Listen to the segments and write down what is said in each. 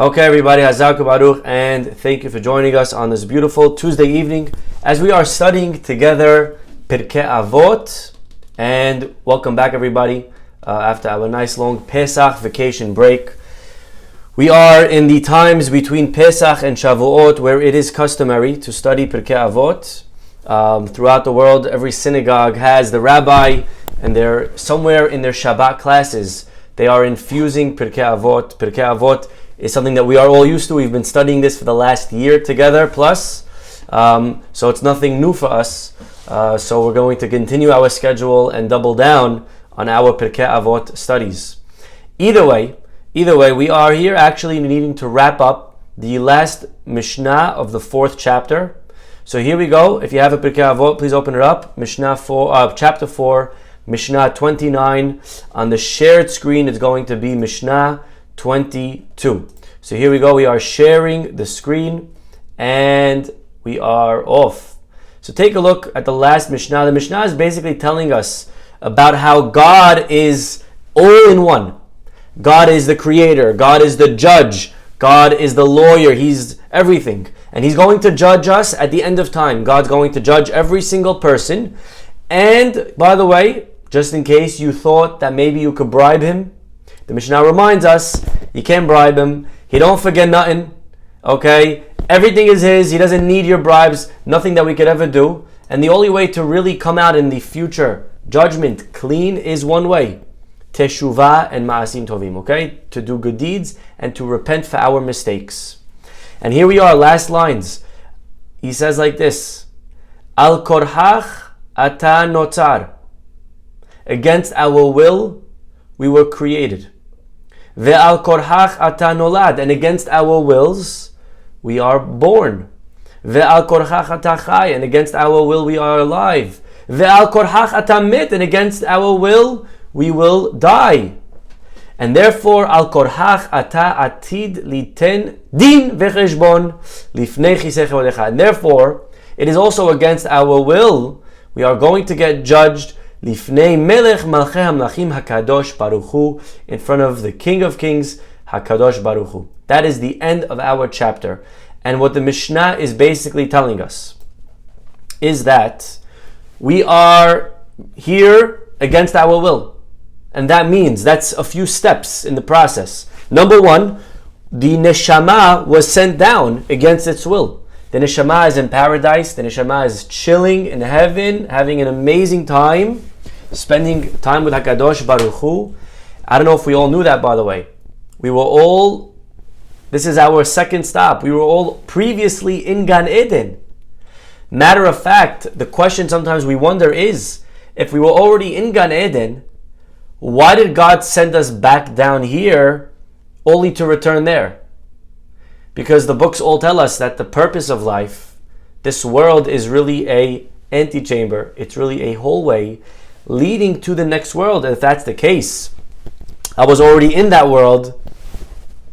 Okay, everybody, Hazak Baruch, and thank you for joining us on this beautiful Tuesday evening as we are studying together Pirkei Avot. And welcome back, everybody, after our nice long Pesach vacation break. We are in the times between Pesach and Shavuot where it is customary to study Pirkei Avot. Throughout the world, every synagogue has the rabbi, and they're somewhere in their Shabbat classes, they are infusing Pirkei Avot. Pirkei Avot is something that we are all used to. We've been studying this for the last year together plus. So it's nothing new for us. So we're going to continue our schedule and double down on our Pirkei Avot studies. Either way, we are here actually needing to wrap up the last Mishnah of the fourth chapter. So here we go. If you have a Pirkei Avot, please open it up. Mishnah 4, chapter 4, Mishnah 29. On the shared screen, it's going to be Mishnah 22. So here we go. We are sharing the screen and we are off. So take a look at the last Mishnah. The Mishnah is basically telling us about how God is all in one. God is the creator. God is the judge. God is the lawyer. He's everything. And He's going to judge us at the end of time. God's going to judge every single person. And by the way, just in case you thought that maybe you could bribe Him, the Mishnah reminds us, you can't bribe Him. He don't forget nothing. Okay? Everything is His. He doesn't need your bribes. Nothing that we could ever do. And the only way to really come out in the future judgment clean is one way. Teshuvah and ma'asim tovim. Okay? To do good deeds and to repent for our mistakes. And here we are, last lines. He says like this. Al korhach ata notzar. Against our will, we were created. Ve'al korhach ata nolad, and against our wills, we are born. Ve'al korhach ata chai, and against our will, we are alive. Ve'al korhach ata mit, and against our will, we will die. And therefore, al korhach ata atid liten din vecheshbon lifnei chisei chodecha. And therefore, it is also against our will, we are going to get judged Lifnei Melech Malchei Hamlachim Hakadosh Baruch Hu, in front of the King of Kings Hakadosh Baruch Hu. That is the end of our chapter. And what the Mishnah is basically telling us is that we are here against our will. And that means that's a few steps in the process. Number one, the Neshama was sent down against its will. The Neshama is in paradise. The Neshama is chilling in heaven, having an amazing time, spending time with HaKadosh Baruch Hu. I don't know if we all knew that, by the way. This is our second stop. We were all previously in Gan Eden. Matter of fact, the question sometimes we wonder is, if we were already in Gan Eden, why did God send us back down here only to return there? Because the books all tell us that the purpose of life, this world is really a antechamber. It's really a hallway leading to the next world. And if that's the case, I was already in that world,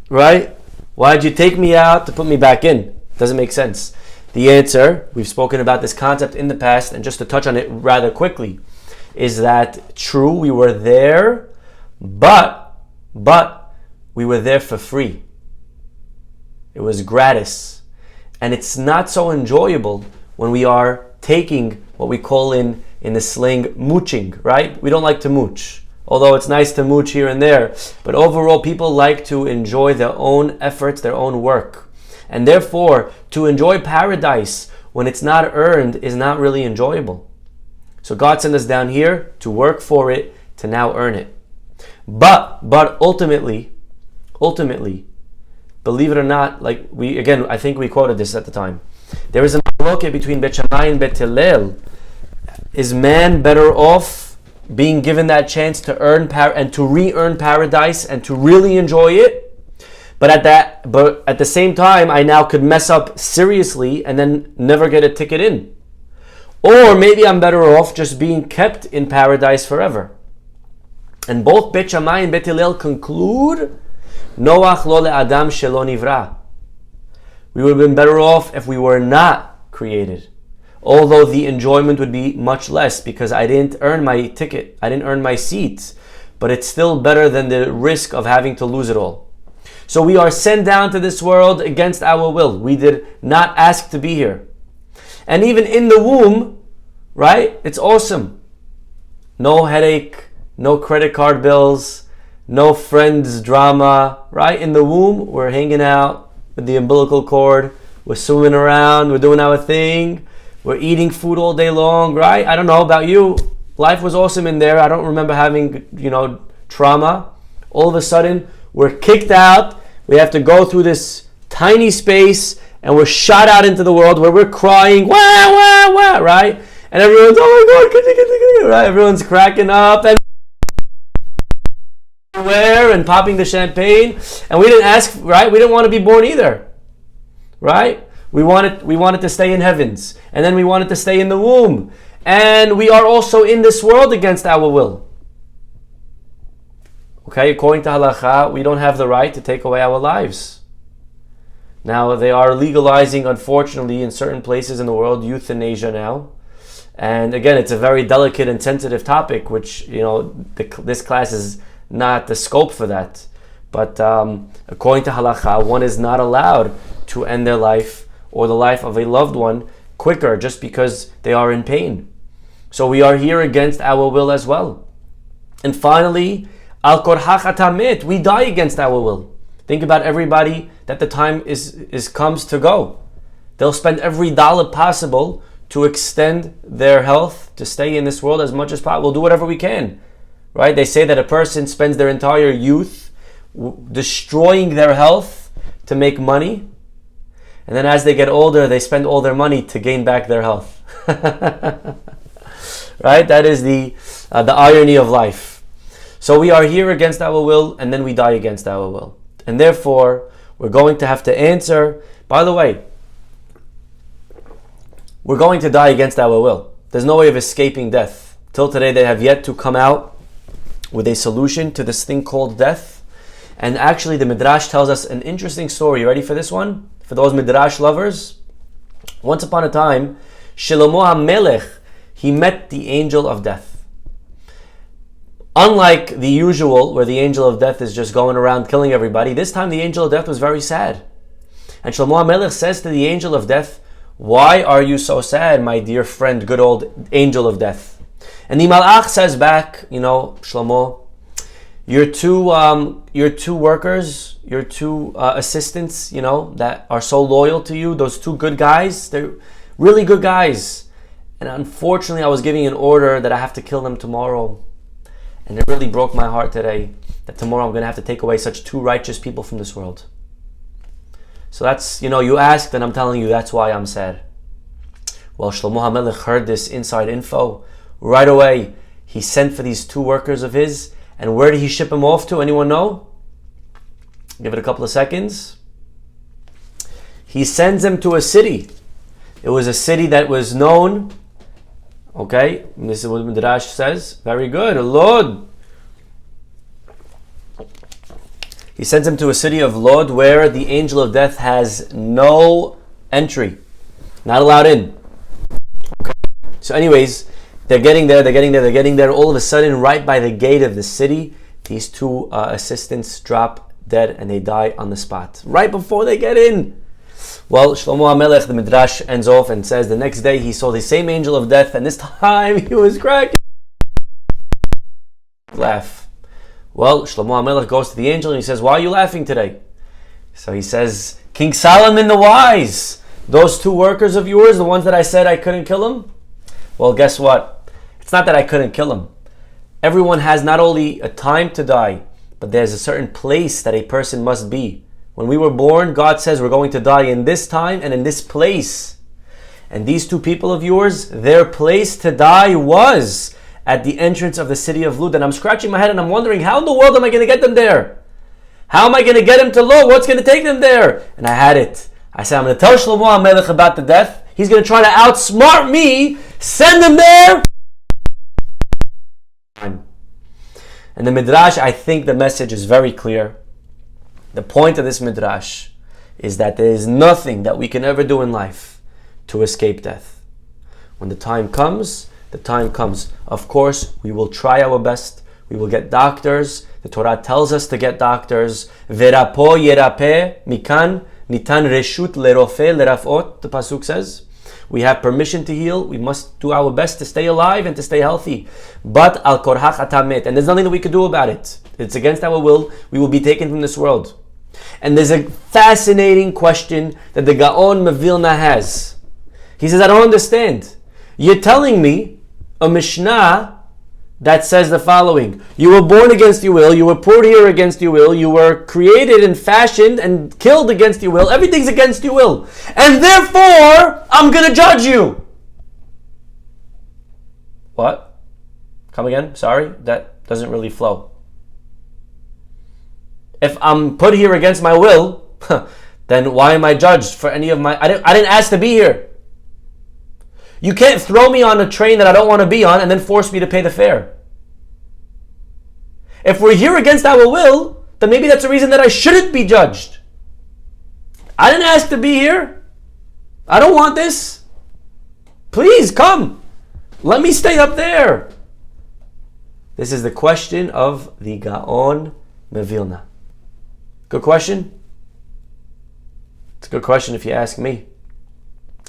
right? Why did you take me out to put me back in? Doesn't make sense. The answer, we've spoken about this concept in the past, and just to touch on it rather quickly, is that true, we were there, but we were there for free. It was gratis. And it's not so enjoyable when we are taking what we call in the slang mooching, right? We don't like to mooch. Although it's nice to mooch here and there. But overall, people like to enjoy their own efforts, their own work. And therefore, to enjoy paradise when it's not earned is not really enjoyable. So God sent us down here to work for it, to now earn it. But ultimately, believe it or not, I think we quoted this at the time. There is a machloket between Bet Shammai and Bet Hillel. Is man better off being given that chance to earn and to re-earn paradise and to really enjoy it? But at the same time, I now could mess up seriously and then never get a ticket in. Or maybe I'm better off just being kept in paradise forever. And both Bet Shammai and Bet Hillel conclude, Noach lo le'adam shelo nivra. We would have been better off if we were not created. Although the enjoyment would be much less because I didn't earn my ticket, I didn't earn my seat. But it's still better than the risk of having to lose it all. So we are sent down to this world against our will. We did not ask to be here. And even in the womb, right? It's awesome. No headache, no credit card bills, no friends drama, right? In the womb, we're hanging out with the umbilical cord. We're swimming around. We're doing our thing. We're eating food all day long, right? I don't know about you. Life was awesome in there. I don't remember having, trauma. All of a sudden, we're kicked out. We have to go through this tiny space and we're shot out into the world where we're crying, wah, wah, wah, right? And everyone's, oh my God, right? Everyone's cracking up and popping the champagne. And we didn't ask, right? We didn't want to be born either, right? We wanted to stay in heavens. And then we wanted to stay in the womb. And we are also in this world against our will. Okay, according to halakha, we don't have the right to take away our lives. Now, they are legalizing, unfortunately, in certain places in the world, euthanasia now. And again, it's a very delicate and sensitive topic, which, this class is not the scope for that. But according to halakha, one is not allowed to end their life or the life of a loved one quicker just because they are in pain. So we are here against our will as well. And finally, al korhach ata met, we die against our will. Think about everybody that the time comes to go. They'll spend every dollar possible to extend their health, to stay in this world as much as possible. We'll do whatever we can, right? They say that a person spends their entire youth destroying their health to make money. And then as they get older, they spend all their money to gain back their health. Right? That is the irony of life. So we are here against our will, and then we die against our will. And therefore, we're going to have to answer. By the way, we're going to die against our will. There's no way of escaping death. Till today, they have yet to come out with a solution to this thing called death. And actually, the Midrash tells us an interesting story. You ready for this one? For those Midrash lovers? Once upon a time, Shlomo HaMelech, he met the angel of death. Unlike the usual, where the angel of death is just going around killing everybody, this time the angel of death was very sad. And Shlomo HaMelech says to the angel of death, "Why are you so sad, my dear friend, good old angel of death?" And the Malach says back, Shlomo, your two workers, your two assistants, that are so loyal to you, those two good guys, they're really good guys. And unfortunately, I was giving an order that I have to kill them tomorrow. And it really broke my heart today that tomorrow I'm going to have to take away such two righteous people from this world. So that's, you asked and I'm telling you that's why I'm sad. Well, Shlomo HaMelech heard this inside info. Right away, he sent for these two workers of his. And where did he ship them off to? Anyone know? Give it a couple of seconds. He sends them to a city. It was a city that was known. Okay, this is what Midrash says. Very good, Lod. He sends them to a city of Lod where the angel of death has no entry. Not allowed in. Okay. So anyways, they're getting there. All of a sudden, right by the gate of the city, these two assistants drop dead and they die on the spot. Right before they get in. Well, Shlomo HaMelech, the Midrash ends off and says the next day he saw the same angel of death and this time he was cracking. Laugh. Well, Shlomo HaMelech goes to the angel and he says, "Why are you laughing today?" So he says, "King Solomon the Wise, those two workers of yours, the ones that I said I couldn't kill them?" Well, guess what? It's not that I couldn't kill them. Everyone has not only a time to die, but there's a certain place that a person must be. When we were born, God says we're going to die in this time and in this place. And these two people of yours, their place to die was at the entrance of the city of Lud. And I'm scratching my head and I'm wondering, how in the world am I going to get them there? How am I going to get them to Lud? What's going to take them there? And I had it. I said, I'm going to tell Shlomo HaMelech about the death. He's going to try to outsmart me. Send them there. And the Midrash, I think the message is very clear. The point of this Midrash is that there is nothing that we can ever do in life to escape death. When the time comes, the time comes. Of course, we will try our best. We will get doctors. The Torah tells us to get doctors. Verapo yerape mikan nitan reshut lerofe lerafot, the pasuk says. We have permission to heal. We must do our best to stay alive and to stay healthy. But al korhach atamet, and there's nothing that we could do about it. It's against our will. We will be taken from this world. And there's a fascinating question that the Gaon Mevilna has. He says, I don't understand. You're telling me a Mishnah that says the following: you were born against your will, you were put here against your will, you were created and fashioned and killed against your will, everything's against your will, and therefore I'm gonna judge you. What? Come again? Sorry, that doesn't really flow. If I'm put here against my will, then why am I judged for any of my... I didn't ask to be here. You can't throw me on a train that I don't want to be on and then force me to pay the fare. If we're here against our will, then maybe that's a reason that I shouldn't be judged. I didn't ask to be here. I don't want this. Please come. Let me stay up there. This is the question of the Gaon Mevilna. Good question? It's a good question if you ask me.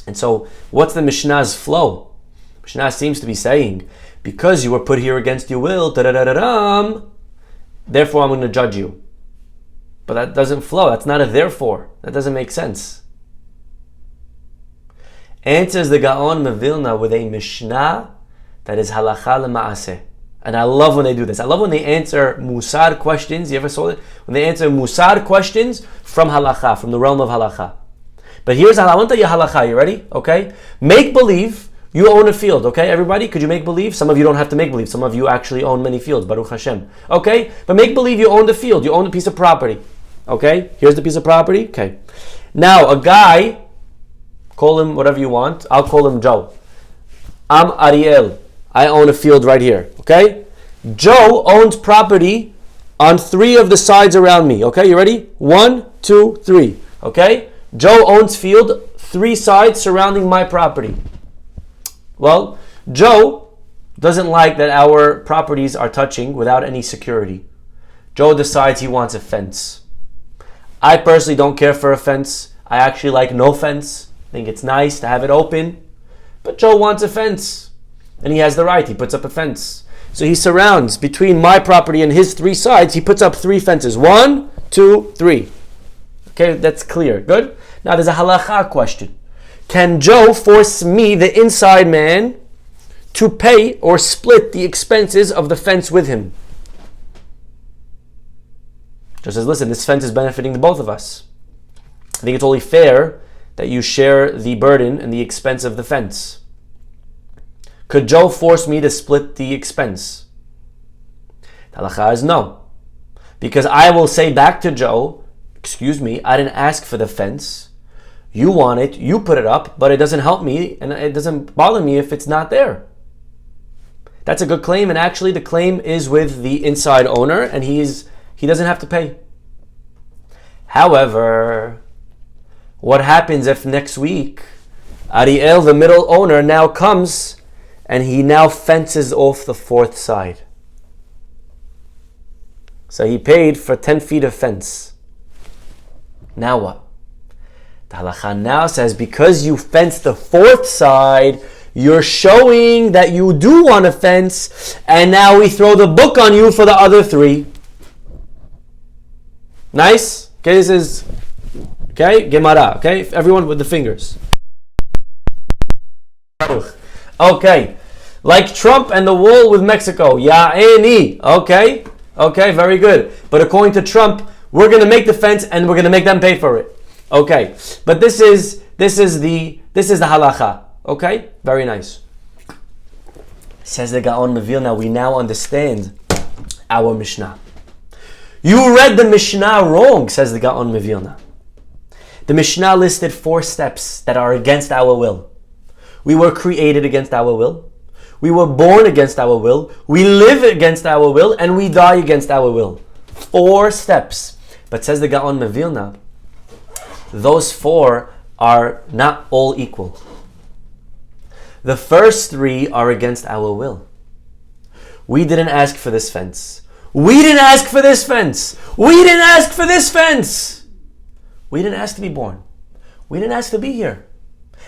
And so, what's the Mishnah's flow? Mishnah seems to be saying, because you were put here against your will, therefore I'm going to judge you. But that doesn't flow. That's not a therefore. That doesn't make sense. Answers the Gaon Mevilna with a Mishnah that is halacha lema'aseh. And I love when they do this. I love when they answer musar questions. You ever saw it? When they answer musar questions from halacha, from the realm of halacha. But here's halacha. I want to tell you halacha. You ready? Okay? Make believe you own a field. Okay, everybody? Could you make believe? Some of you don't have to make believe. Some of you actually own many fields. Baruch Hashem. Okay? But make believe you own the field. You own a piece of property. Okay? Here's the piece of property. Okay. Now, a guy, call him whatever you want. I'll call him Joe. I'm Ariel. I own a field right here, okay? Joe owns property on 3 of the sides around me, okay? You ready? 1, 2, 3, okay? Joe owns field, 3 sides surrounding my property. Well, Joe doesn't like that our properties are touching without any security. Joe decides he wants a fence. I personally don't care for a fence. I actually like no fence. I think it's nice to have it open. But Joe wants a fence. And he has the right. He puts up a fence. So he surrounds between my property and his 3 sides. He puts up 3 fences. 1, 2, 3. Okay, that's clear. Good? Now there's a halacha question. Can Joe force me, the inside man, to pay or split the expenses of the fence with him? Joe says, listen, this fence is benefiting the both of us. I think it's only fair that you share the burden and the expense of the fence. Could Joe force me to split the expense? The halacha is no. Because I will say back to Joe, excuse me, I didn't ask for the fence. You want it, you put it up, but it doesn't help me and it doesn't bother me if it's not there. That's a good claim, and actually the claim is with the inside owner and he doesn't have to pay. However, what happens if next week Ariel, the middle owner, now comes and he now fences off the 4th side? So he paid for 10 feet of fence. Now what? The halacha now says, because you fenced the 4th side, you're showing that you do want a fence, and now we throw the book on you for the other 3. Nice? Okay, this is, okay, Gemara, okay? Everyone with the fingers. Okay, like Trump and the wall with Mexico. Ya'eni. Okay, very good. But according to Trump, we're going to make the fence and we're going to make them pay for it. Okay, but this is the halacha. Okay, very nice. Says the Gaon Mevilna, we now understand our Mishnah. You read the Mishnah wrong, says the Gaon Mevilna. The Mishnah listed 4 steps that are against our will. We were created against our will. We were born against our will. We live against our will. And we die against our will. 4 steps. But says the Gaon Mevilna, those 4 are not all equal. The first 3 are against our will. We didn't ask for this fence. We didn't ask for this fence. We didn't ask for this fence. We didn't ask to be born. We didn't ask to be here.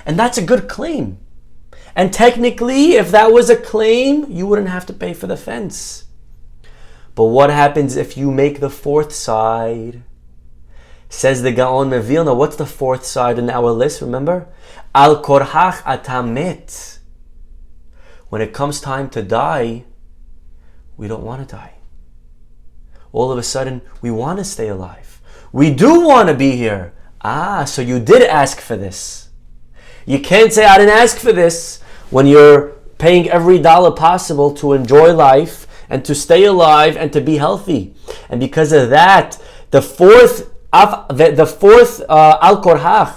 And that's a good claim. And technically, if that was a claim, you wouldn't have to pay for the fence. But what happens if you make the fourth side? Says the Gaon Mevilna, what's the fourth side in our list? Remember? Al korhach atamet. When it comes time to die, we don't want to die. All of a sudden, we want to stay alive. We do want to be here. So you did ask for this. You can't say, I didn't ask for this, when you're paying every dollar possible to enjoy life and to stay alive and to be healthy. And because of that, the fourth al korhach,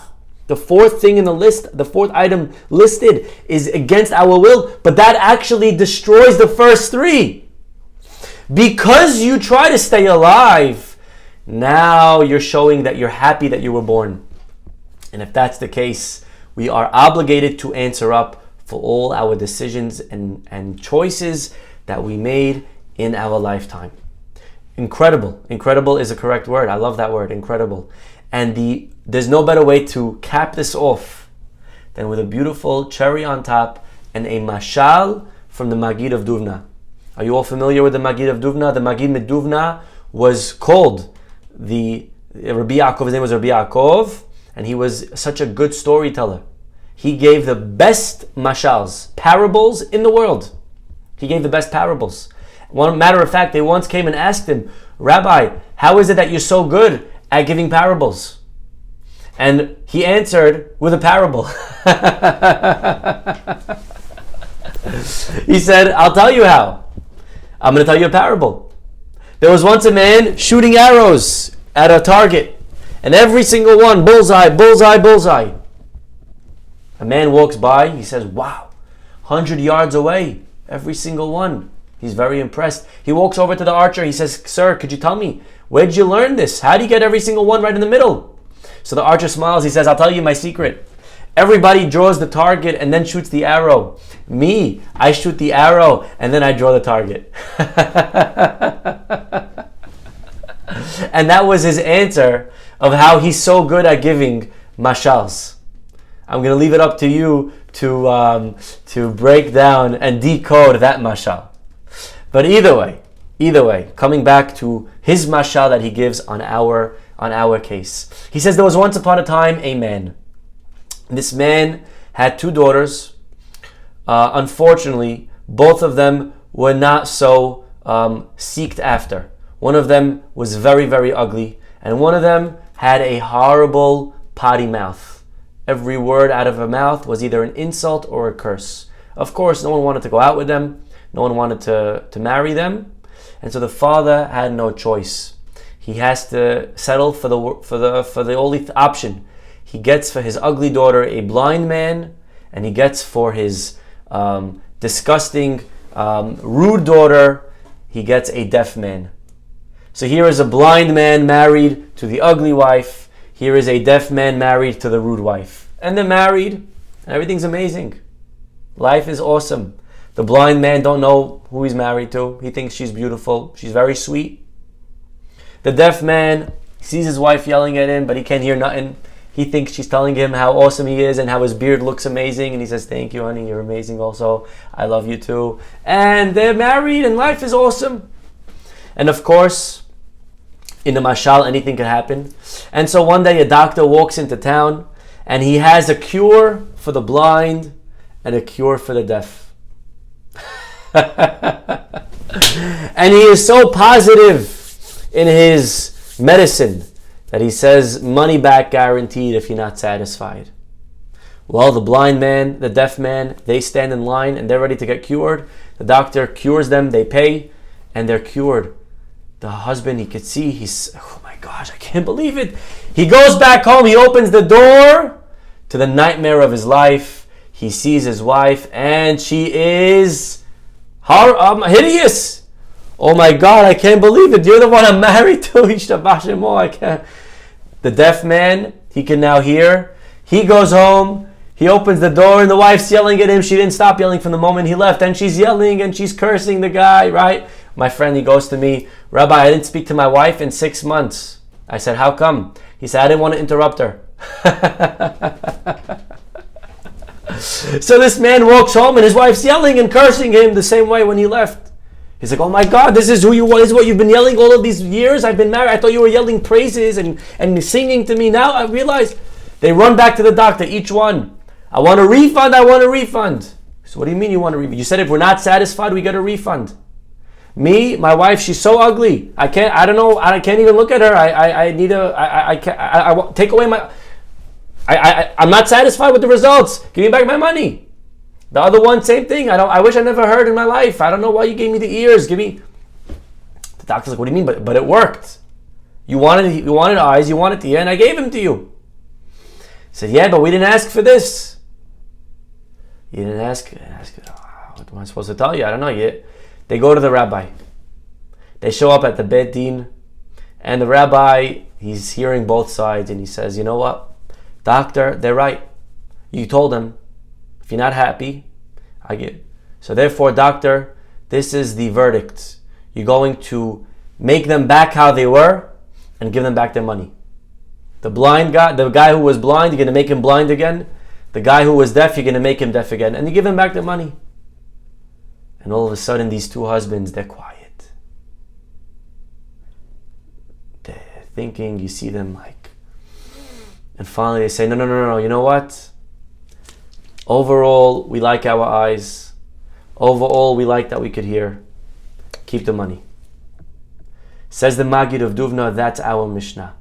the fourth thing in the list, the fourth item listed is against our will, but that actually destroys the first three. Because you try to stay alive, now you're showing that you're happy that you were born. And if that's the case, we are obligated to answer up for all our decisions and choices that we made in our lifetime. Incredible. Incredible is a correct word. I love that word, incredible. And there's no better way to cap this off than with a beautiful cherry on top and a mashal from the Magid of Duvna. Are you all familiar with the Magid of Duvna? The Magid Meduvna was called Rabbi Yaakov. His name was Rabbi Yaakov, and he was such a good storyteller. He gave the best mashals, parables in the world. He gave the best parables. One matter of fact, they once came and asked him, Rabbi, how is it that you're so good at giving parables? And he answered with a parable. He said, I'll tell you how. I'm going to tell you a parable. There was once a man shooting arrows at a target, and every single one, bullseye, bullseye, bullseye. A man walks by, he says, wow, 100 yards away, every single one. He's very impressed. He walks over to the archer, he says, sir, could you tell me, where did you learn this? How do you get every single one right in the middle? So the archer smiles, he says, I'll tell you my secret. Everybody draws the target and then shoots the arrow. Me, I shoot the arrow and then I draw the target. And that was his answer of how he's so good at giving mashals. I'm going to leave it up to you to break down and decode that mashal. But either way, coming back to his mashal that he gives on our case. He says there was once upon a time a man. This man had two daughters. Unfortunately, both of them were not so seeked after. One of them was very, very ugly, and one of them had a horrible potty mouth. Every word out of her mouth was either an insult or a curse. Of course, no one wanted to go out with them. No one wanted to marry them. And so the father had no choice. He has to settle for the only option. He gets for his ugly daughter a blind man, and he gets for his disgusting, rude daughter, he gets a deaf man. So here is a blind man married to the ugly wife. Here is a deaf man married to the rude wife. And they're married, and everything's amazing. Life is awesome. The blind man don't know who he's married to. He thinks she's beautiful. She's very sweet. The deaf man sees his wife yelling at him, but he can't hear nothing. He thinks she's telling him how awesome he is and how his beard looks amazing. And he says, thank you, honey. You're amazing also. I love you too. And they're married and life is awesome. And of course, in the mashal, anything can happen. And so one day a doctor walks into town and he has a cure for the blind and a cure for the deaf. And he is so positive in his medicine that he says money back guaranteed if you're not satisfied. Well, the blind man, the deaf man, they stand in line and they're ready to get cured. The doctor cures them, they pay, and they're cured. The husband, he could see, oh my gosh, I can't believe it. He goes back home, he opens the door to the nightmare of his life. He sees his wife and she is hideous. Oh my God, I can't believe it. You're the one I'm married to. I can't. The deaf man, he can now hear. He goes home. He opens the door and the wife's yelling at him. She didn't stop yelling from the moment he left. And she's yelling and she's cursing the guy, right? My friend, he goes to me, Rabbi, I didn't speak to my wife in 6 months. I said, how come? He said, I didn't want to interrupt her. So this man walks home and his wife's yelling and cursing him the same way when he left. He's like, oh my God, this is who you are. This is what you've been yelling all of these years. I've been married. I thought you were yelling praises and singing to me. Now I realize. They run back to the doctor, each one. I want a refund. I want a refund. So what do you mean you want a refund? You said if we're not satisfied, we get a refund. Me, my wife, she's so ugly. I can't even look at her. Take away my, I'm not satisfied with the results. Give me back my money. The other one, same thing. I wish I never heard in my life. I don't know why you gave me the ears. The doctor's like, what do you mean? But it worked. You wanted eyes, you wanted the ear, and I gave them to you. He said, yeah, but we didn't ask for this. You didn't ask. What am I supposed to tell you? I don't know yet. They go to the rabbi. They show up at the Beit Din, and the rabbi, he's hearing both sides, and he says, you know what? Doctor, they're right. You told them, if you're not happy, I get. So therefore, doctor, this is the verdict. You're going to make them back how they were and give them back their money. The guy who was blind, you're going to make him blind again. The guy who was deaf, you're going to make him deaf again. And you give him back their money. And all of a sudden, these two husbands, they're quiet. They're thinking, you see them like... And finally they say, no, you know what? Overall, we like our eyes. Overall, we like that we could hear. Keep the money. Says the Maggid of Duvna, that's our Mishnah.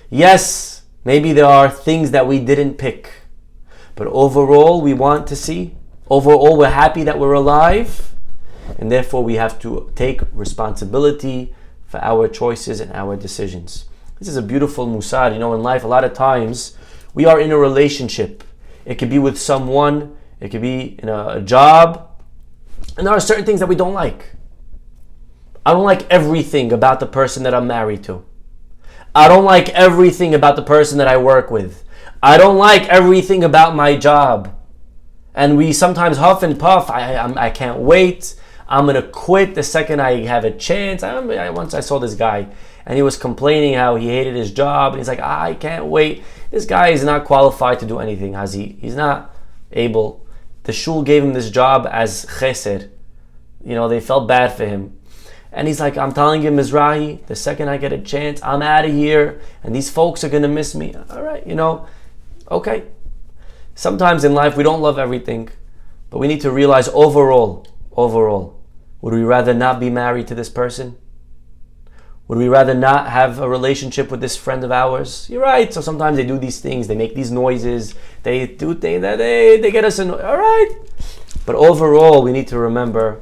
Yes, maybe there are things that we didn't pick. But overall, we want to see. Overall, we're happy that we're alive. And therefore, we have to take responsibility for our choices and our decisions. This is a beautiful musar. In life, a lot of times, we are in a relationship. It could be with someone. It could be in a job. And there are certain things that we don't like. I don't like everything about the person that I'm married to. I don't like everything about the person that I work with. I don't like everything about my job. And we sometimes huff and puff. I can't wait. I'm going to quit the second I have a chance. Once I saw this guy, and he was complaining how he hated his job. And he's like, I can't wait. This guy is not qualified to do anything, He's not able. The shul gave him this job as chesed. They felt bad for him. And he's like, I'm telling you, Mizrahi, the second I get a chance, I'm out of here. And these folks are going to miss me. All right, okay. Sometimes in life we don't love everything. But we need to realize overall, would we rather not be married to this person? Would we rather not have a relationship with this friend of ours? You're right. So sometimes they do these things. They make these noises. They do things that they get us annoyed. All right. But overall, we need to remember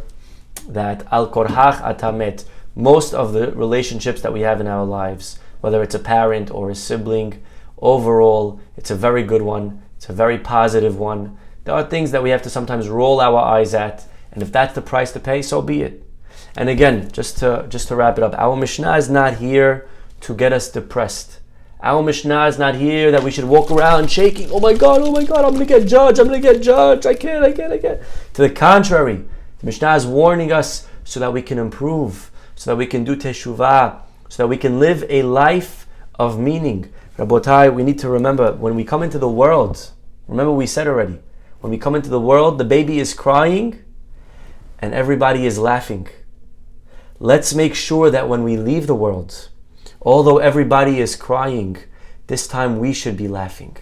that al korhach atamet, most of the relationships that we have in our lives, whether it's a parent or a sibling, overall, it's a very good one. It's a very positive one. There are things that we have to sometimes roll our eyes at, and if that's the price to pay, so be it. And again, just to wrap it up, our Mishnah is not here to get us depressed. Our Mishnah is not here that we should walk around shaking, oh my God, I'm going to get judged, I can't. To the contrary, the Mishnah is warning us so that we can improve, so that we can do teshuvah, so that we can live a life of meaning. Rabotai, we need to remember, when we come into the world, remember we said already, when we come into the world, the baby is crying and everybody is laughing. Let's make sure that when we leave the world, although everybody is crying, this time we should be laughing.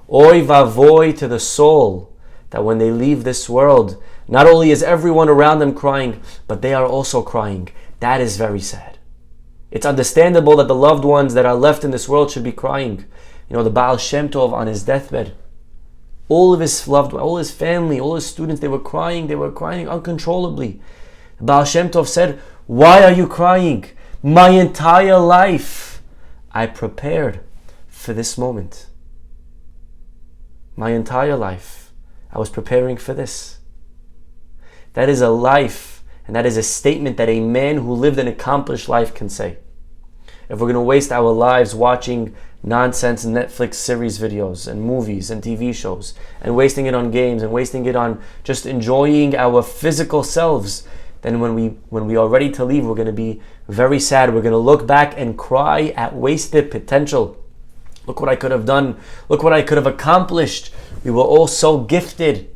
Oy vavoy to the soul, that when they leave this world, not only is everyone around them crying, but they are also crying. That is very sad. It's understandable that the loved ones that are left in this world should be crying. The Baal Shem Tov on his deathbed, all of his loved ones, all his family, all his students, they were crying uncontrollably. Baal Shem Tov said, why are you crying? My entire life I prepared for this moment. My entire life I was preparing for this. That is a life, and that is a statement that a man who lived an accomplished life can say. if we're going to waste our lives watching nonsense Netflix series videos and movies and TV shows, and wasting it on games, and wasting it on just enjoying our physical selves, then when we are ready to leave, we're going to be very sad. We're going to look back and cry at wasted potential. Look what I could have done. Look what I could have accomplished. We were all so gifted.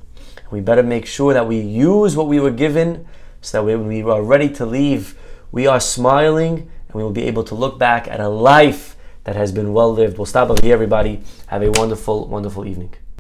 We better make sure that we use what we were given, so that when we are ready to leave, we are smiling and we will be able to look back at a life that has been well lived. We'll stop over here, everybody. Have a wonderful, wonderful evening.